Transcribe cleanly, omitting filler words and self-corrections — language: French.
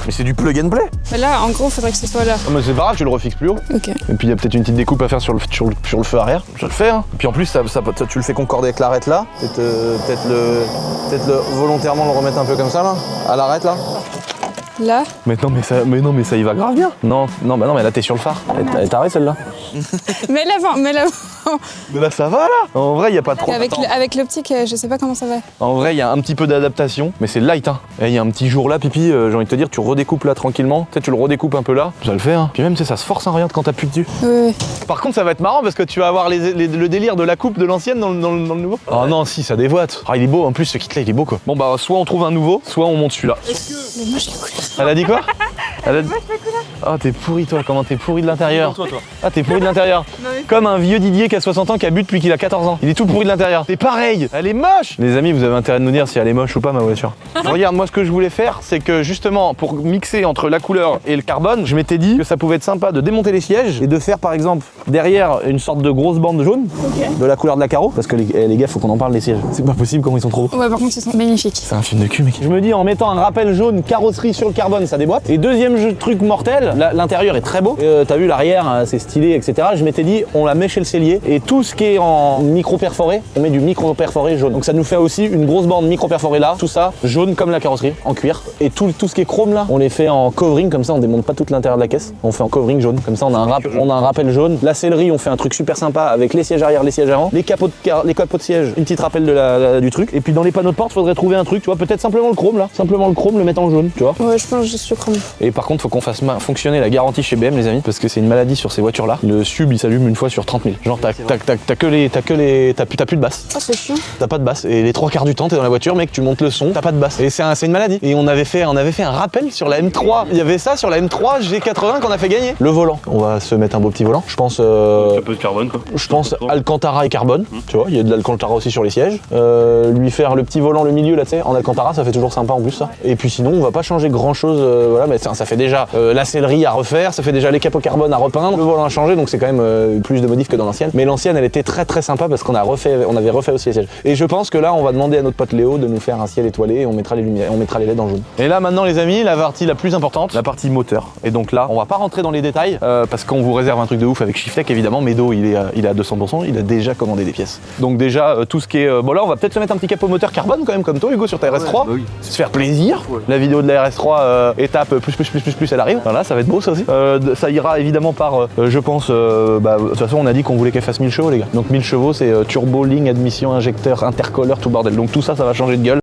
Mais c'est du plug and play. Mais là, en gros, faudrait que ce soit là. Ah, mais c'est pas grave, tu le refixes plus haut. Ok. Et puis il y a peut-être une petite découpe à faire sur le feu arrière. Je le fais, hein. Et puis en plus, tu le fais concorder avec l'arête là. Peut-être volontairement le remettre un peu comme ça là, à l'arête là. Là. Mais non, mais ça y va grave bien. Non, mais là t'es sur le phare. Elle t'arrête celle-là. Mais l'avant. Mais là ça va là. En vrai, il y a pas trop. Avec l'optique, je sais pas comment ça va. En vrai, il y a un petit peu d'adaptation, mais c'est light, hein. Et il y a un petit jour là, pipi, j'ai envie de te dire, tu redécoupes là tranquillement. Tu sais, tu le redécoupes un peu là. Ça le fait, hein. Puis même, tu sais, ça se force, hein, regarde quand t'appuies dessus. Oui. Par contre, ça va être marrant parce que tu vas avoir le délire de la coupe de l'ancienne dans le nouveau. Oh non, si, ça dévoite. Ah, il est beau, en plus, ce kit là, il est beau quoi. Bon, bah, soit on trouve un nouveau, soit on monte celui-là. Mais moi, je l'ai couleur. Elle a dit quoi? Elle a dit... Oh, t'es pourri toi, comment t'es pourri de l'intérieur. Ah, t'es pourri de l'intérieur. Comme un vieux Didier qui a 60 ans qui a bu depuis qu'il a 14 ans. Il est tout pourri de l'intérieur. T'es pareil, elle est moche. Les amis, vous avez intérêt de nous dire si elle est moche ou pas ma voiture. Regarde, moi ce que je voulais faire, c'est que justement pour mixer entre la couleur et le carbone, je m'étais dit que ça pouvait être sympa de démonter les sièges et de faire par exemple derrière une sorte de grosse bande jaune de la couleur de la carreau. Parce que les gars, faut qu'on en parle des sièges. C'est pas possible comment ils sont trop beaux. Ouais, par contre, ils sont magnifiques. C'est un film de cul, mec. Je me dis en mettant un rappel jaune carrosserie sur le carbone, ça déboîte. Et deuxième truc mortel, l'intérieur est très beau. T'as vu l'arrière, c'est stylé, etc. Je m'étais dit, on la met chez le sellier et tout ce qui est en micro perforé, on met du micro perforé jaune. Donc ça nous fait aussi une grosse bande micro perforée là, tout ça jaune comme la carrosserie, en cuir. Et tout ce qui est chrome là, on les fait en covering, comme ça on démonte pas tout l'intérieur de la caisse. On fait en covering jaune, comme ça on a un rappel jaune. La sellerie, on fait un truc super sympa avec les sièges arrière, les sièges avant, les capots de siège, une petite rappel du truc. Et puis dans les panneaux de porte, faudrait trouver un truc, tu vois, peut-être simplement le chrome là, simplement le chrome, le mettre en jaune, tu vois. Ouais, je pense juste le chrome. Et par contre, faut qu'on fasse fonctionner la garantie chez BM, les amis, parce que c'est une maladie sur ces voitures là. Le sub il s'allume une fois sur 30 000. Genre t'as plus de basse. Oh, c'est chiant. T'as pas de basse. Et les 3 quarts du temps, t'es dans la voiture, mec, tu montes le son, t'as pas de basse. Et c'est une maladie. Et on avait fait un rappel sur la M3. Il y avait ça sur la M3 G80 qu'on a fait gagner. Le volant. On va se mettre un beau petit volant. Je pense. Un peu de carbone quoi. Je pense Alcantara et carbone. Tu vois, il y a de l'Alcantara aussi sur les sièges. Lui faire le petit volant, le milieu là, tu sais, en Alcantara, ça fait toujours sympa en plus ça. Et puis sinon, on va pas changer grand chose. Voilà, mais ça fait déjà la sellerie à refaire, ça fait déjà les capots carbone à repeindre. Le volant a changé, donc c'est quand même plus de modifs que dans l'ancienne. Mais l'ancienne, elle était très très sympa parce qu'on avait refait aussi les sièges. Et je pense que là, on va demander à notre pote Léo de nous faire un ciel étoilé et on mettra les lumières, on mettra les LED en jaune. Et là maintenant les amis, la partie la plus importante, la partie moteur. Et donc là, on va pas rentrer dans les détails parce qu'on vous réserve un truc de ouf avec Shiftech évidemment. Medo, il est à 200%, il a déjà commandé des pièces. Donc déjà tout ce qui est bon là, on va peut-être se mettre un petit capot moteur carbone quand même comme toi Hugo sur ta RS3. Bah oui. Se faire plaisir. Ouais. La vidéo de la RS3 étape plus elle arrive. Voilà, ça va être beau ça aussi. Ça ira évidemment par je pense de toute façon on a dit qu'on voulait qu'elle fasse 1000 chevaux les gars. Donc 1000 chevaux c'est turbo, ligne, admission, injecteur, intercooleur, tout bordel. Donc tout ça va changer de gueule.